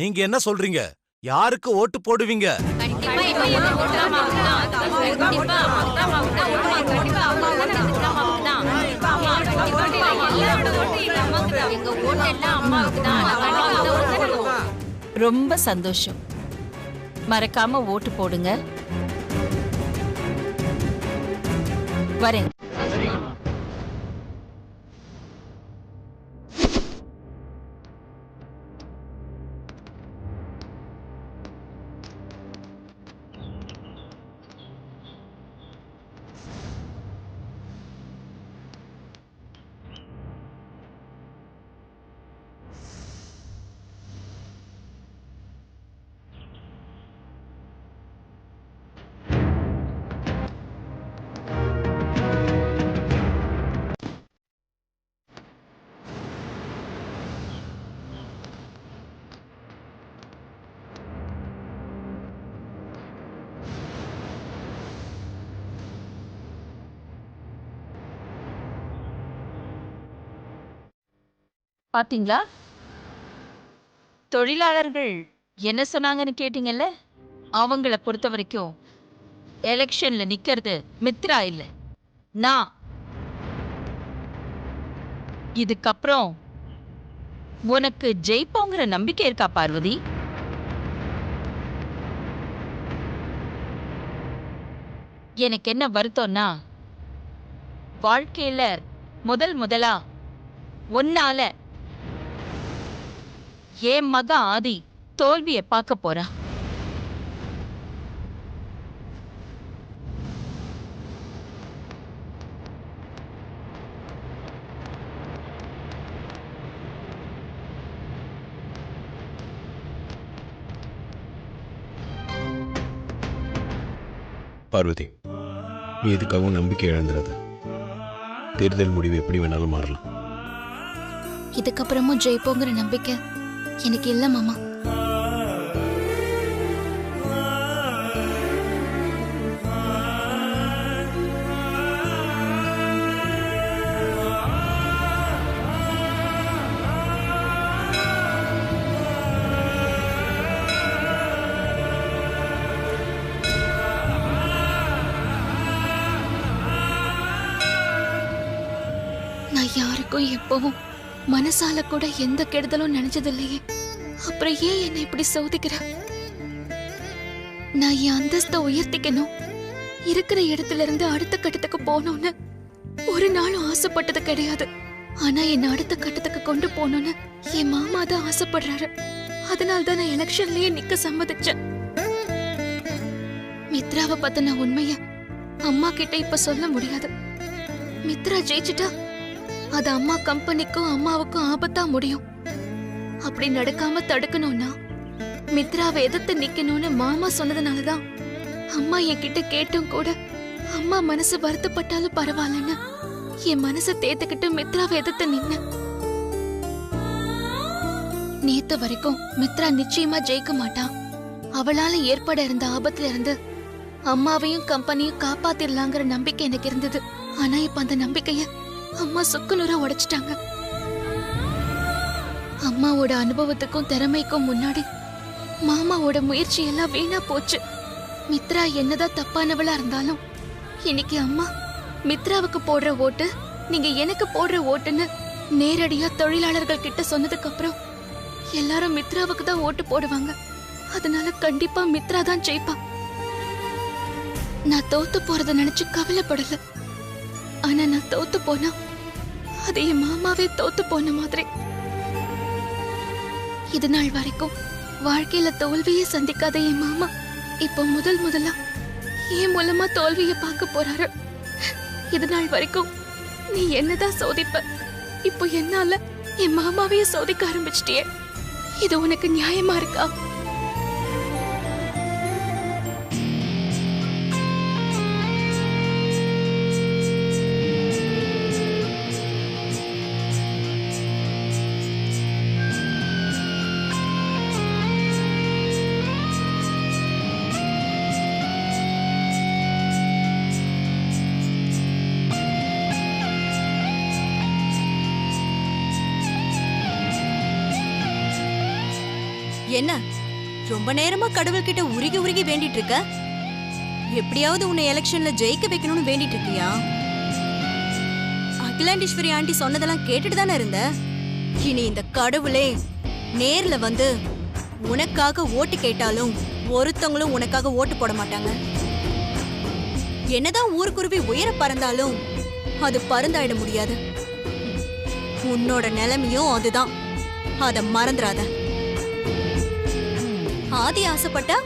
நீங்க என்ன சொல்றீங்க? யாருக்கு ஓட்டு போடுவீங்க? ரொம்ப சந்தோஷம். மறக்காம ஓட்டு போடுங்க. வரேன். பாத்தீங்களா? தொழிலாளர்கள் என்ன சொன்னாங்கன்னு கேட்டீங்கல்ல? அவங்கள பொறுத்த வரைக்கும் எலெக்ஷன்ல நிக்கிறது மித்ரா இல்ல, நான். இதுக்கப்புறம் உனக்கு ஜெயிப்போங்கிற நம்பிக்கை இருக்கா பார்வதி? எனக்கு என்ன வருத்தம்னா, வாழ்க்கையில முதலா ஒன்னால என் மக ஆதி தோல்விய பார்க்க போறா. பார்வதி, நீ எதுக்காகவும் நம்பிக்கை இழந்துடாத. தேர்தல் முடிவு எப்படி வேணாலும் மாறலாம். இதுக்கப்புறமும் ஜெயிப்போங்கிற நம்பிக்கை எனக்கு இல்ல மாமா. நான் யாருக்கும் எப்பவும் மனசால கூட எந்த கெடுதலும் நினைச்சது இல்லையே. அப்புறம் ஏன் என்னை இப்படி சோதிக்கிற? நான் என் அந்தஸ்தை உயர்த்திக்கணும், இருக்கிற இடத்துல இருந்து அடுத்த கட்டத்துக்கு போகணும்னு ஒரு நாளும் ஆசைப்பட்டது கிடையாது. ஆனா என்ன அடுத்த கட்டத்துக்கு கொண்டு போகணும்னு என் மாமா தான் ஆசைப்படுறாரு. அதனால்தான் நான் எலெக்ஷன்லயே நிக்க சம்மதிச்சேன். மித்ராவை பத்தின உண்மைய அம்மா கிட்ட இப்ப சொல்ல முடியாது. மித்ரா ஜெயிச்சுட்டா அது அம்மா கம்பெனிக்கும் அம்மாவுக்கும் ஆபத்தா முடியும். அப்படி நடக்காம தடுக்கணும்னா மித்ராவை எதிர்த்து நிக்கணும்னு மாமா சொன்னதுனாலதான் அம்மா என்கிட்ட கேட்டும் கூட அம்மா மனசு வருத்தப்பட்டாலும் பரவாயில்லன்னு என் மனசை தேத்துக்கிட்டு மித்ராவை எதிர்த்து நின்ன. நேத்து வரைக்கும் மித்ரா நிச்சயமா ஜெயிக்க மாட்டா, அவளால ஏற்பட இருந்த ஆபத்துல இருந்து அம்மாவையும் கம்பெனியும் காப்பாத்திரலாங்கிற நம்பிக்கை எனக்கு இருந்தது. ஆனா இப்ப அந்த நம்பிக்கைய அம்மா சுக்குநூறா உடைச்சிட்டாங்க. அம்மாவோட அனுபவத்துக்கும் திறமைக்கும் முன்னாடி மாமாவோட முயற்சி எல்லாம் வீணா போச்சு. மித்ரா என்னதான் தப்பானவளா இருந்தாலும் இன்னைக்கு அம்மா மித்ராவுக்கு போடுற ஓட்டு நீங்க எனக்கு போடுற ஓட்டுன்னு நேரடியா தொழிலாளர்கள் கிட்ட சொன்னதுக்கு அப்புறம் எல்லாரும் மித்ராவுக்கு தான் ஓட்டு போடுவாங்க. அதனால கண்டிப்பா மித்ரா தான் ஜெயிப்பா. நான் தோத்து போறத நினைச்சு கவலைப்படல. ஆனா நான் தோத்து போனா அது என் மாமாவே தோத்து போன மாதிரி. இது நாள் வரைக்கும் வாழ்க்கையில தோல்வியை சந்திக்காத என் மாமா இப்போ முதலா என் மூலமா தோல்வியை பார்க்க போறாரு. இது நாள் வரைக்கும் நீ என்னதான் சோதிப்ப, இப்போ என்னால என் மாமாவையே சோதிக்க ஆரம்பிச்சிட்டியே. இது உனக்கு நியாயமா இருக்கா? என்ன ரொம்ப நேரமா கடவுள்கிட்ட உருகி உருகி வேண்டிட்டு இருக்க? எப்படியாவது உன்னை எலெக்ஷன்ல ஜெயிக்க வைக்கணும்னு வேண்டிட்டு இருக்கியா? அகிலாண்டீஸ்வரி ஆண்டி சொன்னதெல்லாம் கேட்டுட்டு தானே இருந்த. இனி இந்த கடவுளே நேர்ல வந்து உனக்காக ஓட்டு கேட்டாலும் ஒருத்தவங்களும் உனக்காக ஓட்டு போட மாட்டாங்க. என்னதான் ஊருக்குருவி உயர பறந்தாலும் அது பறந்தாயிட முடியாது. உன்னோட நிலைமையும் அதுதான், அத மறந்துடாத. ஆதி ஆசைப்பட்டா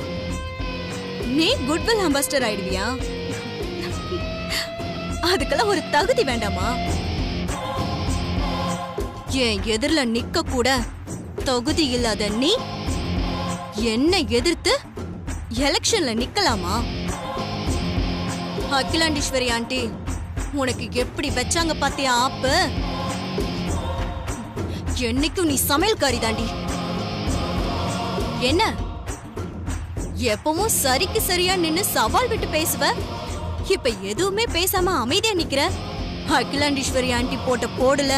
நீ குட்வில் அம்பாஸ்டர் ஆயிடுவியா? அதுக்கெல்லாம் ஒரு தகுதி வேண்டாமா? என் எதிரில நிக்க கூட தகுதி இல்லாத நீ என்ன எதிர்த்து எலெக்ஷன்ல நிக்கலாமா? அகிலாண்டீஸ்வரி ஆண்டி உனக்கு எப்படி வச்சாங்க பாத்தியா ஆப்பு? என்னைக்கும் நீ சமையல்காரி தாண்டி. என்ன எப்பவும் சரிக்கு சரியா நின்னு சவால் விட்டு பேசுவ, இப்ப எதுவுமே பேசாம அமைதியா நிக்கிற. அகிலாண்டீஸ்வரி ஆண்டி போட்ட போடல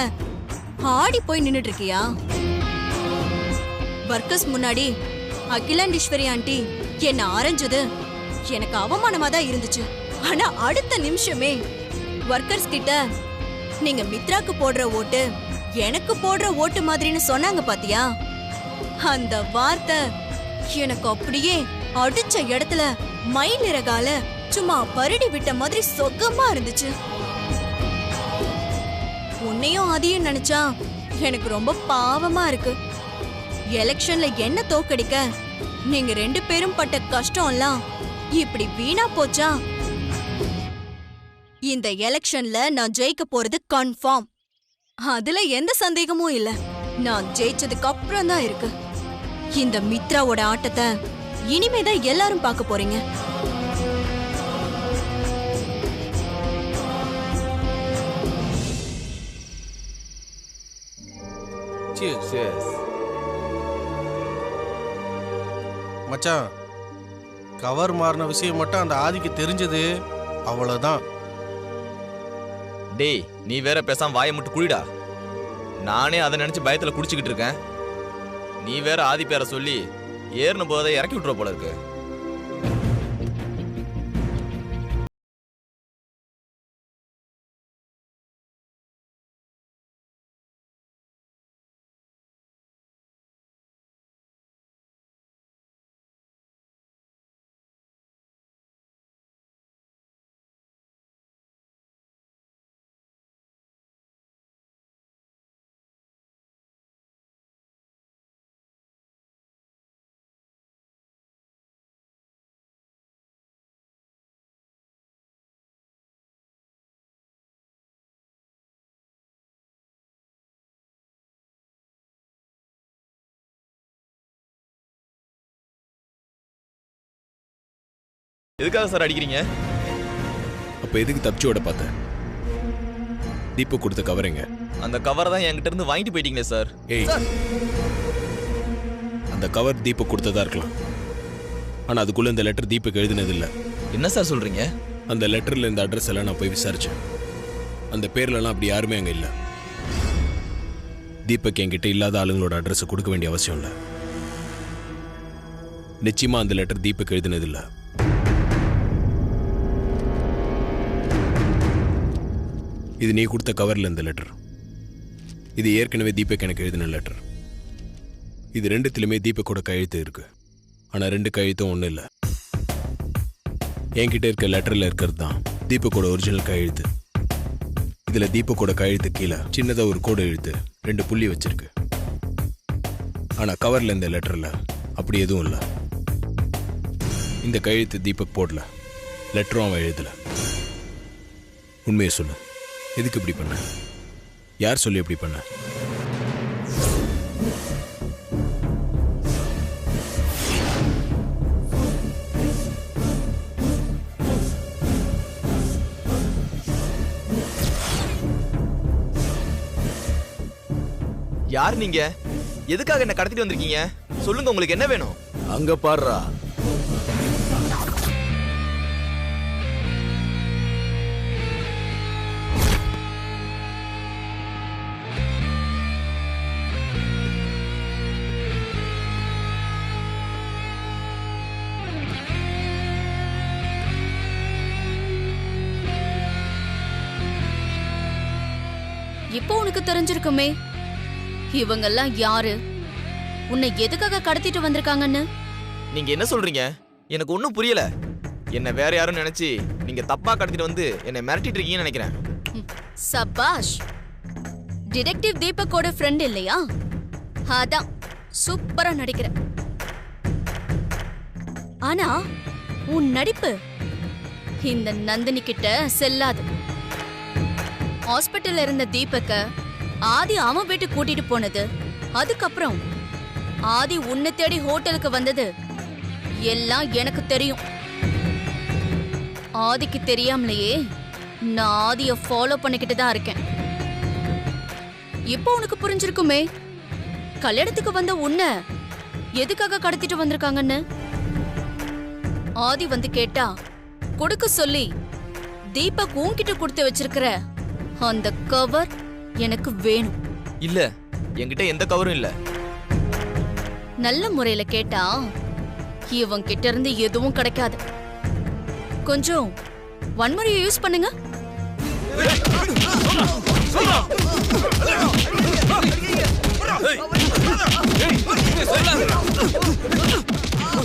ஆடி போய் நின்னுட்டு இருக்கியா? வர்க்கர்ஸ் முன்னாடி அகிலாண்டீஸ்வரி ஆண்டி என்ன ஆரஞ்சது எனக்கு அவமானமா தான் இருந்துச்சு. ஆனா அடுத்த நிமிஷமே வர்க்கர்ஸ் கிட்ட நீங்க மித்ராக்கு போடுற ஓட்டு எனக்கு போடுற ஓட்டு மாதிரின்னு சொன்னாங்க பாத்தியா? அந்த வார்த்தை எனக்கு அப்படியே அடிச்ச இடத்துல மயில் இறகால சும்மா பருடி விட்ட மாதிரி சொகமா இருந்துச்சு. உன்னையும் அதையும் நினைச்சா எனக்கு ரொம்ப பாவமா இருக்கு. எலெக்ஷன்ல என்ன தோக்கடிக்க நீங்க 2 பேரும் பட்ட கஷ்டம் எல்லாம் இப்படி வீணா போச்சா? இந்த எலெக்ஷன்ல நான் ஜெயிக்க போறது கன்ஃபார்ம். அதுல எந்த சந்தேகமும் இல்ல. நான் ஜெயிச்சதுக்கு அப்புறம் தான் இருக்கு. இந்த மித்ராவோட ஆட்டத்தை இனிமேதான் எல்லாரும் பார்க்க போறீங்க. மச்சான், கவர் மாறின விஷயம் மட்டும் அந்த ஆதிக்கு தெரிஞ்சது அவ்வளவுதான். டேய், நீ வேற பேசாம வாயை மட்டும் குடிடா. நானே அதை நினைச்சு பயத்துல குடிச்சுக்கிட்டு இருக்கேன். நீ வேற ஆதி பேரை சொல்லி ஏறின போதை இறக்கி விட்டுற போல இருக்கு. எதுக்காக சார் அடிக்கிறீங்க? அப்ப எதுக்கு தப்பிச்சு ஓட பார்த்த? தீபக் கொடுத்த கவருங்க. அந்த கவரை தான் என்கிட்ட இருந்து வாங்கிட்டு போயிட்டீங்களே சார். ஏய், அந்த கவர் தீபக் கொடுத்ததா இருக்கலாம். ஆனா அதுக்குள்ள இந்த லெட்டர் தீபக் எழுதினது இல்ல. என்ன சார் சொல்றீங்க? அந்த லெட்டர்ல இந்த அட்ரஸ் எல்லாம் நான் போய் விசாரிச்சேன். அந்த பேர்ல எல்லாம் அப்படி யாருமே அங்க இல்ல. தீபக் என்கிட்ட இல்லாத ஆளுங்களோட அட்ரஸ் கொடுக்க வேண்டிய அவசியம் இல்ல. நிச்சயமா அந்த லெட்டர் தீபக் எழுதினது இல்ல. இது நீ கொடுத்த கவர்ல இந்த லெட்டர். இது ஏற்கனவே தீபக் எனக்கு எழுதின லெட்டர். இது ரெண்டுத்திலுமே தீபக்கோட கையெழுத்து இருக்கு. ஆனா 2 கையெழுத்தும் ஒன்றும் இல்லை. என்கிட்ட இருக்க லெட்டர்ல இருக்கிறது தான் தீபக்கோட ஒரிஜினல் கையெழுத்து. இதுல தீபக்கோட கையெழுத்து கீழே சின்னதா ஒரு கோடு எழுத்து 2 புள்ளி வச்சிருக்கு. ஆனா கவர்ல இந்த லெட்டர்ல அப்படி எதுவும் இல்லை. இந்த கையெழுத்து தீபக் போடல, லெட்டரும் அவன் எழுதல. உண்மையை சொல்லு, எதுக்கு இப்படி பண்ண? யார் சொல்லி இப்படி பண்ண? யார் நீங்க? எதுக்காக என்ன கடத்திட்டு வந்திருக்கீங்க? சொல்லுங்க, உங்களுக்கு என்ன வேணும்? அங்க பாருடா. இப்போ உனக்கு தெரிஞ்சிருக்குமே இவங்கெல்லாம் யாரு, உன்னை எதுக்காக கடத்திட்டு வந்திருக்காங்கன்னு. நீங்க என்ன சொல்றீங்க? எனக்கு ஒன்றும் புரியல. என்ன வேற யாரும் நினைச்சு நீங்க தப்பா கடத்திட்டு வந்து என்னை மிரட்டிட்டு இருக்கீங்கன்னு நினைக்கிறேன். சபாஷ், டிடெக்டிவ் தீபக்கோட ஃப்ரெண்ட் இல்லையா? அதான் சூப்பரா நடிக்கிற. ஆனா உன் நடிப்பு இந்த நந்தினி கிட்ட செல்லாது. ஹாஸ்பிட்டல்ல இருந்த தீபக்க ஆதி அவன் வீட்டுக்கு கூட்டிட்டு போனது, அதுக்கப்புறம் ஆதி உன்னை தேடி ஹோட்டலுக்கு வந்தது எல்லாம் எனக்கு தெரியும். ஆதிக்கு தெரியாமலேயே நான் ஆதிய ஃபாலோ பண்ணிக்கிட்டு தான் இருக்கேன். இப்போ உனக்கு புரிஞ்சிருக்குமே கல்யாணத்துக்கு வந்த உன்னை எதுக்காக கடத்திட்டு வந்திருக்காங்கன்னு. ஆதி வந்து கேட்டா கொடுக்க சொல்லி தீபக் உன்கிட்ட கொடுத்து வச்சிருக்கிற அந்த கவர் எனக்கு வேணும். இல்ல, என்கிட்ட எந்த கவரும் இல்ல. நல்ல முறையில கேட்டா இவன் கிட்ட இருந்து எதுவும் கிடைக்காது. கொஞ்சம் வன்முறையை யூஸ் பண்ணுங்க.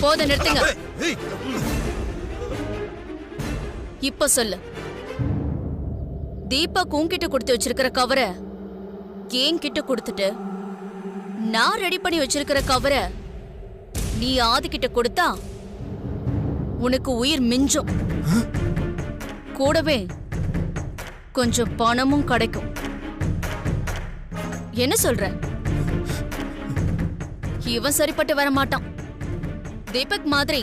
போத நிறுத்துங்க. இப்ப சொல்லு, தீபக் உன்கிட்ட கொடுத்து வச்சிருக்கிற கவரை என்கிட்ட கொடுத்துட்டு நான் ரெடி பண்ணி வச்சிருக்கிற கவரை நீ ஆதி கிட்ட கொடுத்தா உனக்கு உயிர் மிஞ்சும். கூடவே கொஞ்சம் பணமும் கிடைக்கும். என்ன சொல்ற? இவன் சரிப்பட்டு வர மாட்டான். தீபக் மாதிரி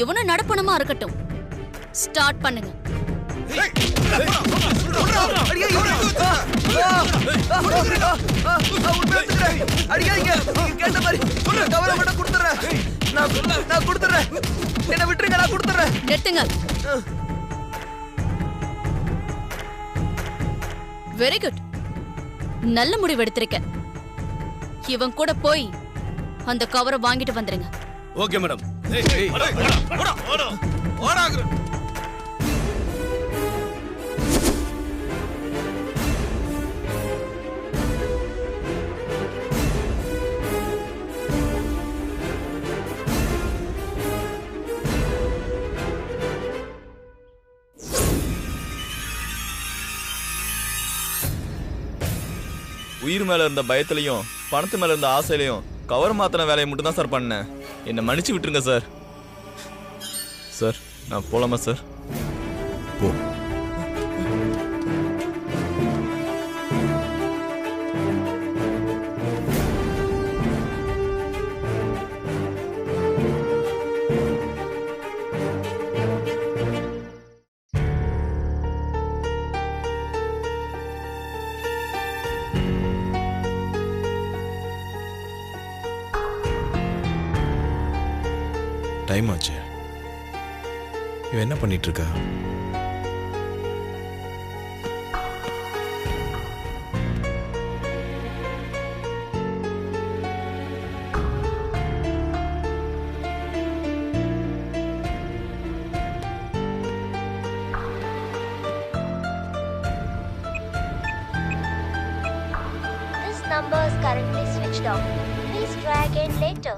இவனும் நடப்பணமா இருக்கட்டும். ஸ்டார்ட் பண்ணுங்க. நிறுத்துங்க. வெரி குட், நல்ல முடிவு எடுத்திருக்க. இவன் கூட போய் அந்த கவரை வாங்கிட்டு வந்துருங்க. Okay madam. உயிர் மேல இருந்த பயத்திலையும் பணத்து மேல இருந்த ஆசையிலையும் கவர் மாத்தின வேலையை மட்டும் தான் சார் பண்ணேன். என்னை மன்னிச்சு விட்டுருங்க சார். சார் நான் போலாமா சார்? போ. டைம் ஆச்சு. இவன் என்ன பண்ணிட்டு இருக்கா? This number is currently switched off. Please try again later.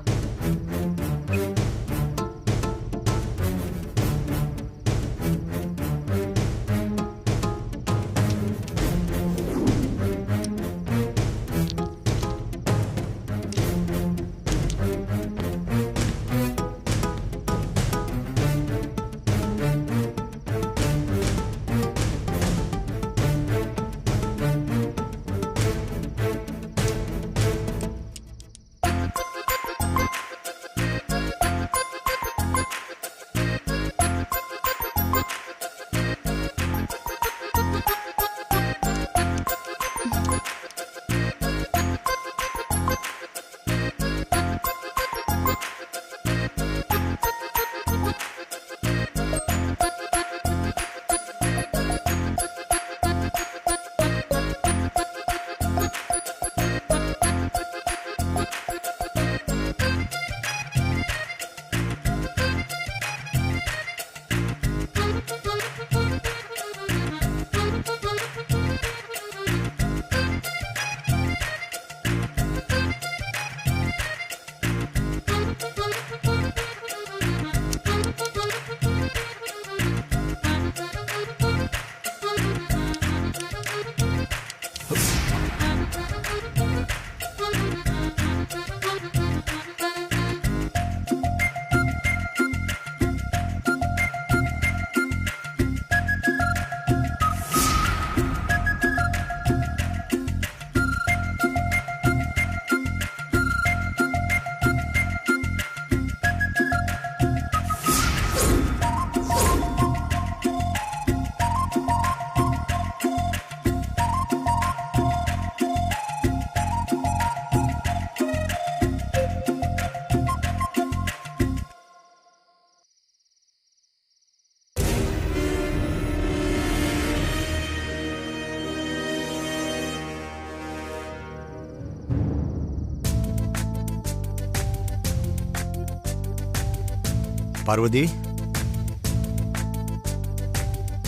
Parvati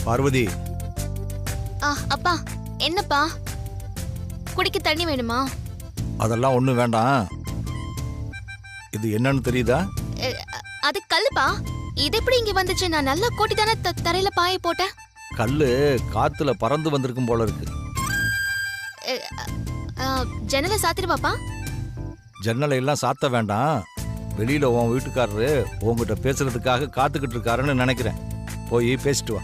Parvati அப்பா என்னப்பா குடிக்க தண்ணி வேணுமா? அதெல்லாம் ஒண்ணும் வேண்டாம். இது என்னன்னு தெரியுதா? அது கல்லுப்பா. இது எப்படி இங்க வந்துச்சு? நான் நல்லா கொட்டி தானே தரையில பாய போட்டேன். கல்லு காத்துல பறந்து வந்திருக்கும் போல இருக்கு. ஜன்னலை சாத்திடுவாப்பா. ஜன்னலை எல்லாம் சாத்த வேண்டாம். வெளியில உன் வீட்டுக்காரரு உங்ககிட்ட பேசுறதுக்காக காத்துக்கிட்டு இருக்காருன்னு நினைக்கிறேன். போய் பேசிட்டு வா.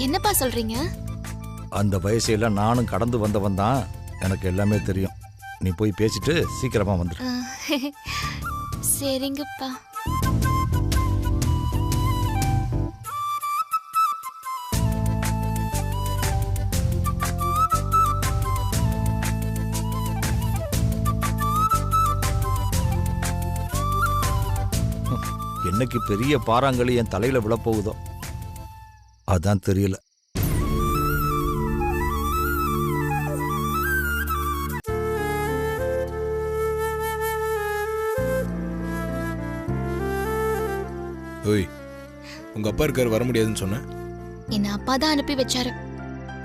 என்னப்பா சொல்றீங்க? அந்த வயசையெல்லாம் நானும் கடந்து வந்தவன் தான். எனக்கு எல்லாமே தெரியும். நீ போய் பேசிட்டு சீக்கிரமா வந்துடு. சரிங்கப்பா. என்னைக்கு பெரிய பாறாங்கலி என் தலையில விழப்போகுதோ அதான் தெரியல. ஓய், உங்க அப்பா இருக்காரு, வர முடியாதுன்னு சொன்ன. என்ன அப்பா தான் அனுப்பி வச்சாரு.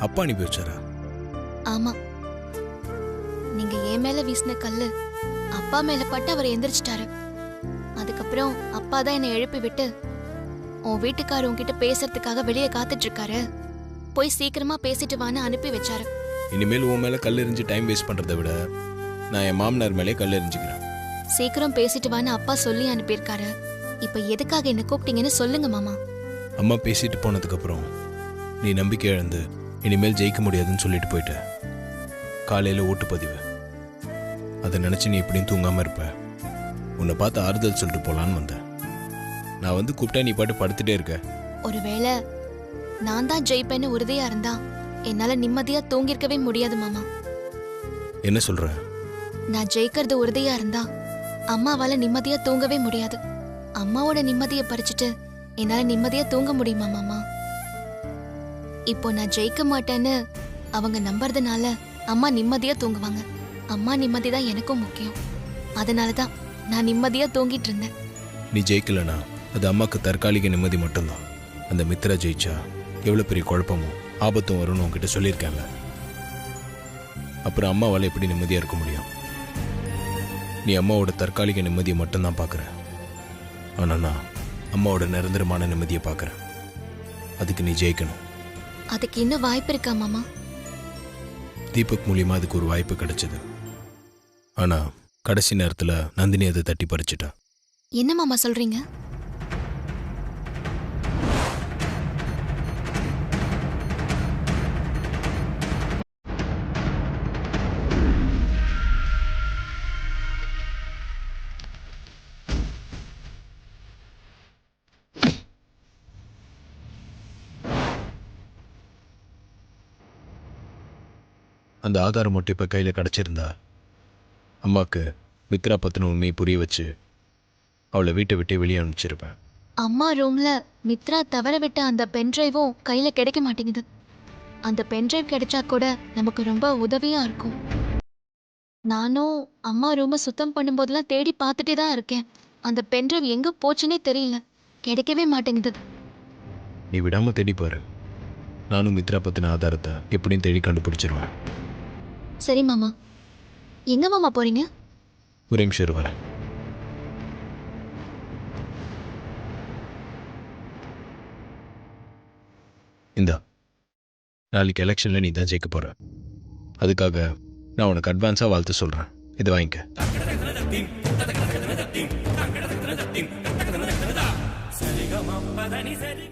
அப்பா அனுப்பி வச்சாரா? ஆமா, நீங்க என் மேல வீசின கல்லு அப்பா மேல பட்டு அவர் எந்திரிச்சிட்டாரு. அதுக்கப்புறம் அப்பா தான் என்னை எழுப்பி விட்டு உன் வீட்டுக்காரர் உன்கிட்ட பேசுறதுக்காக வெளியே காத்துட்டு இருக்காரு, போய் சீக்கிரமா பேசிட்டு வான்னு அனுப்பி வச்சாரு. இனிமேல் உன் மேல கல் எறிஞ்சு டைம் வேஸ்ட் பண்றதை விட நான் என் மாமனார் மேலே கல் எறிஞ்சுக்கிறேன். சீக்கிரம் பேசிட்டு வான்னு அப்பா சொல்லி அனுப்பியிருக்காரு. இப்ப எதுக்காக என்ன கூப்பிட்டீங்கன்னு சொல்லுங்க மாமா. அம்மா பேசிட்டு போனதுக்கு அப்புறம் நீ நம்பிக்கை இழந்து இனிமேல் ஜெயிக்க முடியாதுன்னு சொல்லிட்டு போயிட்ட. காலையில ஓட்டுப்பதிவு, அதை நினைச்சு நீ எப்படியும் தூங்காம இருப்ப. உன்னை பார்த்து ஆறுதல் சொல்லிட்டு போலான்னு வந்தேன். நான் வந்து கூப்பிட்டா நீ பாட்டு படுத்துட்டே இருக்க. ஒருவேளை நான் தான் ஜெயிப்பேன்னு உறுதியா இருந்தா என்னால நிம்மதியா தூங்கிருக்கவே முடியாது மாமா. என்ன சொல்ற? நான் ஜெயிக்கிறது உறுதியா இருந்தா அம்மாவால நிம்மதியா தூங்கவே முடியாது. அம்மாவோட நிம்மதியை பறிச்சுட்டு என்னால நிம்மதியா தூங்க முடியுமா மாமா? இப்போ நான் ஜெயிக்க மாட்டேன்னு அவங்க நம்புறதுனால அம்மா நிம்மதியா தூங்குவாங்க. அம்மா நிம்மதி தான் எனக்கும் முக்கியம். அதனாலதான் நான் நிம்மதியா தூங்கிட்டு இருந்தேன். நீ ஜெயிக்கலனா அது அம்மாக்கு தற்காலிக நிம்மதி மட்டும்தான். அந்த மித்ரா ஜெயிச்சா எவ்வளவு பெரிய குழப்பமும் ஆபத்தும் வரும்னு உன்கிட்ட சொல்லியிருக்காங்க. அப்புறம் அம்மாவால் எப்படி நிம்மதியா இருக்க முடியும்? நீ அம்மாவோட தற்காலிக நிம்மதியை மட்டும்தான் பார்க்குற. ஆனா நான் அம்மாவோட நிரந்தரமான நிம்மதியை பார்க்குறேன். அதுக்கு நீ ஜெயிக்கணும். அதுக்கு இன்னும் வாய்ப்பு இருக்கா மாமா? தீபக் மூலியமா அதுக்கு ஒரு வாய்ப்பு கிடைச்சது. ஆனா கடைசி நேரத்துல நந்தினி அதை தட்டி பறிச்சிட்டா. என்ன மாமா சொல்றீங்க? அந்த ஆதாரம் மட்டும் இப்ப கையில கிடைச்சிருந்தா அம்மாக்கு மித்ரா பத்தின உண்மையை புரிய வச்சு அவளை வீட்டை விட்டு வெளியே அனுப்பிச்சிருப்பேன். அம்மா ரூம்ல மித்ரா தவற விட்ட அந்த பென்ட்ரைவும் கையில கிடைக்க மாட்டேங்குது. அந்த பென்ட்ரைவ் கிடைச்சா கூட நமக்கு ரொம்ப உதவியா இருக்கும். நானும் அம்மா ரூமை சுத்தம் பண்ணும்போதெல்லாம் தேடி பார்த்துட்டே தான் இருக்கேன். அந்த பென்ட்ரைவ் எங்க போச்சுன்னே தெரியல, கிடைக்கவே மாட்டேங்குது. நீ விடாம தேடி பாரு. நானும் மித்ரா பத்தின ஆதாரத்தை எப்படியும் தேடி கண்டுபிடிச்சிருவேன். சரி மாமா. எங்க மாமா போறீங்க? ஒரு நிமிஷம் வரேன். இந்தா, நாளைக்கு எலெக்ஷன்ல நீ தான் ஜெயிக்க போற. அதுக்காக நான் உனக்கு அட்வான்ஸா வாழ்த்து சொல்றேன். இதை வாங்கிக்க.